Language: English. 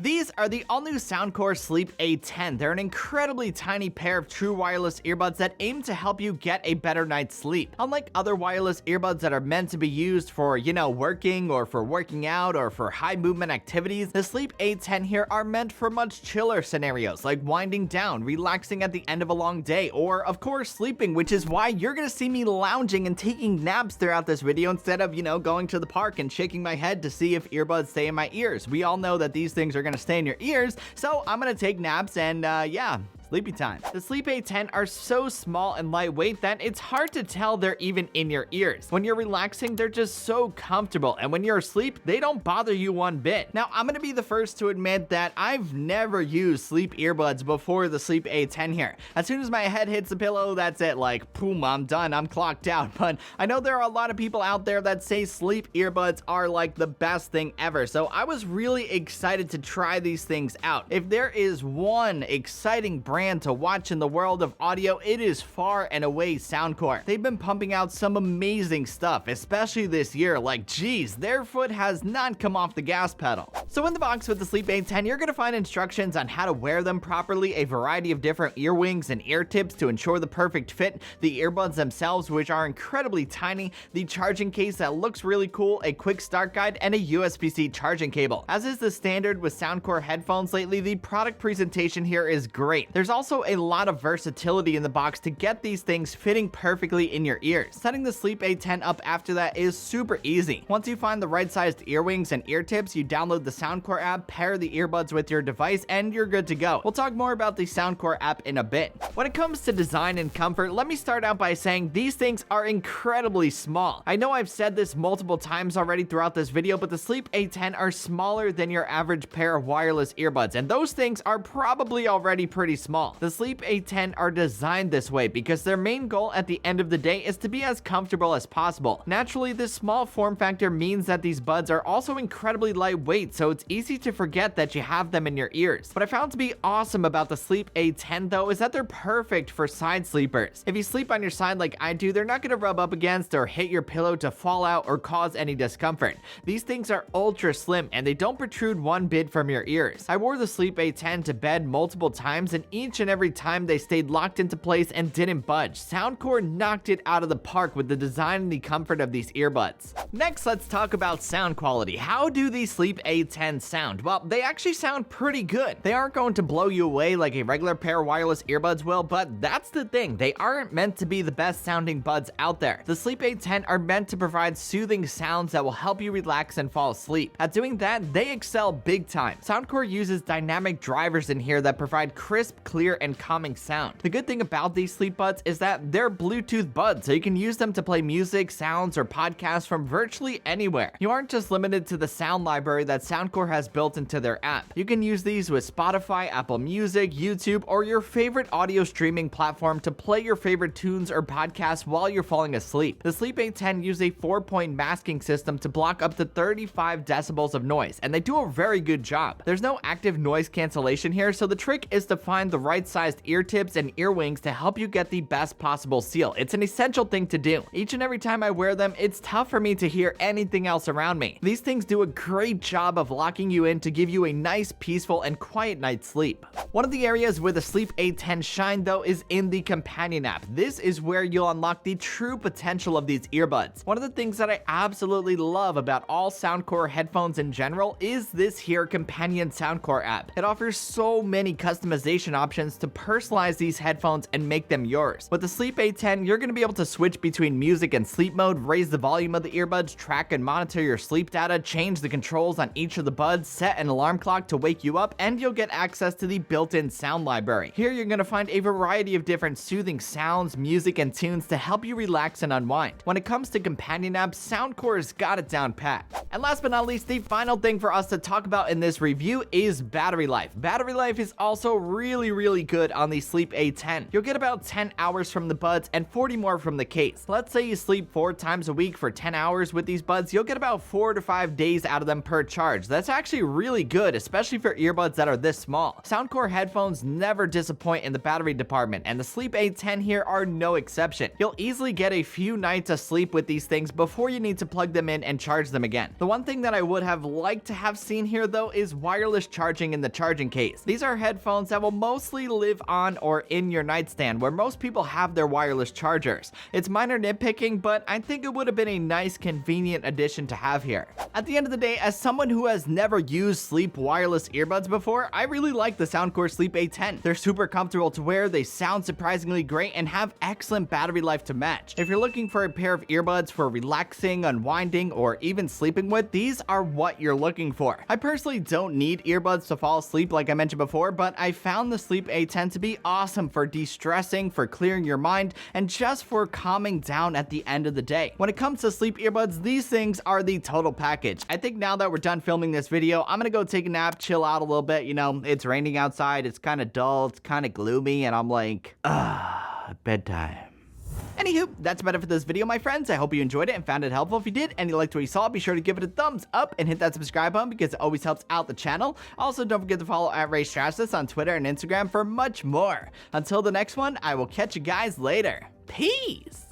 These are the all-new Soundcore Sleep A10. They're an incredibly tiny pair of true wireless earbuds that aim to help you get a better night's sleep. Unlike other wireless earbuds that are meant to be used for, working or for working out or for high movement activities, the Sleep A10 here are meant for much chiller scenarios like winding down, relaxing at the end of a long day, or of course sleeping, which is why you're gonna see me lounging and taking naps throughout this video instead of, going to the park and shaking my head to see if earbuds stay in my ears. We all know that these things are gonna stay in your ears, so I'm gonna take naps and sleepy time. The Sleep A10 are so small and lightweight that it's hard to tell they're even in your ears. When you're relaxing, they're just so comfortable, and when you're asleep, they don't bother you one bit. Now, I'm gonna be the first to admit that I've never used sleep earbuds before the Sleep A10 here. As soon as my head hits the pillow, that's it, like, boom, I'm done, I'm clocked out. But I know there are a lot of people out there that say sleep earbuds are like the best thing ever, so I was really excited to try these things out. If there is one exciting brand to watch in the world of audio, it is far and away Soundcore. They've been pumping out some amazing stuff, especially this year. Like, geez, their foot has not come off the gas pedal. So in the box with the Sleep A10, you're gonna find instructions on how to wear them properly, a variety of different earwings and ear tips to ensure the perfect fit, the earbuds themselves, which are incredibly tiny, the charging case that looks really cool, a quick start guide, and a USB-C charging cable. As is the standard with Soundcore headphones lately, the product presentation here is great. There's also a lot of versatility in the box to get these things fitting perfectly in your ears. Setting the Sleep A10 up after that is super easy. Once you find the right sized earwings and ear tips, you download the Soundcore app, pair the earbuds with your device, and you're good to go. We'll talk more about the Soundcore app in a bit. When it comes to design and comfort, let me start out by saying these things are incredibly small. I know I've said this multiple times already throughout this video, but the Sleep A10 are smaller than your average pair of wireless earbuds, and those things are probably already pretty small. The Sleep A10 are designed this way because their main goal at the end of the day is to be as comfortable as possible. Naturally, this small form factor means that these buds are also incredibly lightweight, so it's easy to forget that you have them in your ears. What I found to be awesome about the Sleep A10 though is that they're perfect for side sleepers. If you sleep on your side like I do, they're not going to rub up against or hit your pillow to fall out or cause any discomfort. These things are ultra slim and they don't protrude one bit from your ears. I wore the Sleep A10 to bed multiple times, and each and every time they stayed locked into place and didn't budge. Soundcore knocked it out of the park with the design and the comfort of these earbuds. Next, let's talk about sound quality. How do these Sleep A10 sound? Well, they actually sound pretty good. They aren't going to blow you away like a regular pair of wireless earbuds will, but that's the thing. They aren't meant to be the best sounding buds out there. The Sleep A10 are meant to provide soothing sounds that will help you relax and fall asleep. At doing that, they excel big time. Soundcore uses dynamic drivers in here that provide crisp, clear, and calming sound. The good thing about these sleep buds is that they're Bluetooth buds, so you can use them to play music, sounds, or podcasts from virtually anywhere. You aren't just limited to the sound library that Soundcore has built into their app. You can use these with Spotify, Apple Music, YouTube, or your favorite audio streaming platform to play your favorite tunes or podcasts while you're falling asleep. The Sleep A10 use a 4-point masking system to block up to 35 decibels of noise, and they do a very good job. There's no active noise cancellation here, so the trick is to find the right sized ear tips and earwings to help you get the best possible seal. It's an essential thing to do. Each and every time I wear them, it's tough for me to hear anything else around me. These things do a great job of locking you in to give you a nice, peaceful, and quiet night's sleep. One of the areas where the Sleep A10 shine though is in the companion app. This is where you'll unlock the true potential of these earbuds. One of the things that I absolutely love about all Soundcore headphones in general is this here companion Soundcore app. It offers so many customization options to personalize these headphones and make them yours. With the Sleep A10, you're going to be able to switch between music and sleep mode, raise the volume of the earbuds, track and monitor your sleep data, change the controls on each of the buds, set an alarm clock to wake you up, and you'll get access to the built-in sound library. Here you're going to find a variety of different soothing sounds, music, and tunes to help you relax and unwind. When it comes to companion apps, Soundcore's got it down pat. And last but not least, the final thing for us to talk about in this review is battery life. Battery life is also really really good on the Sleep A10. You'll get about 10 hours from the buds and 40 more from the case. Let's say you sleep 4 times a week for 10 hours with these buds, you'll get about 4 to 5 days out of them per charge. That's actually really good, especially for earbuds that are this small. Soundcore headphones never disappoint in the battery department, and the Sleep A10 here are no exception. You'll easily get a few nights of sleep with these things before you need to plug them in and charge them again. The one thing that I would have liked to have seen here though is wireless charging in the charging case. These are headphones that will mostly live on or in your nightstand where most people have their wireless chargers. It's minor nitpicking, but I think it would have been a nice convenient addition to have here. At the end of the day, as someone who has never used Sleep wireless earbuds before, I really like the Soundcore Sleep A10. They're super comfortable to wear, they sound surprisingly great, and have excellent battery life to match. If you're looking for a pair of earbuds for relaxing, unwinding, or even sleeping with, these are what you're looking for. I personally don't need earbuds to fall asleep like I mentioned before, but I found the Sleep A10 to be awesome for de-stressing, for clearing your mind, and just for calming down at the end of the day. When it comes to sleep earbuds, these things are the total package. I think now that we're done filming this video, I'm gonna go take a nap, chill out a little bit. You know, it's raining outside, it's kind of dull, it's kind of gloomy, and I'm like, bedtime. Anywho, that's about it for this video, my friends. I hope you enjoyed it and found it helpful. If you did and you liked what you saw, be sure to give it a thumbs up and hit that subscribe button because it always helps out the channel. Also, don't forget to follow at Raymond Strazdas on Twitter and Instagram for much more. Until the next one, I will catch you guys later. Peace!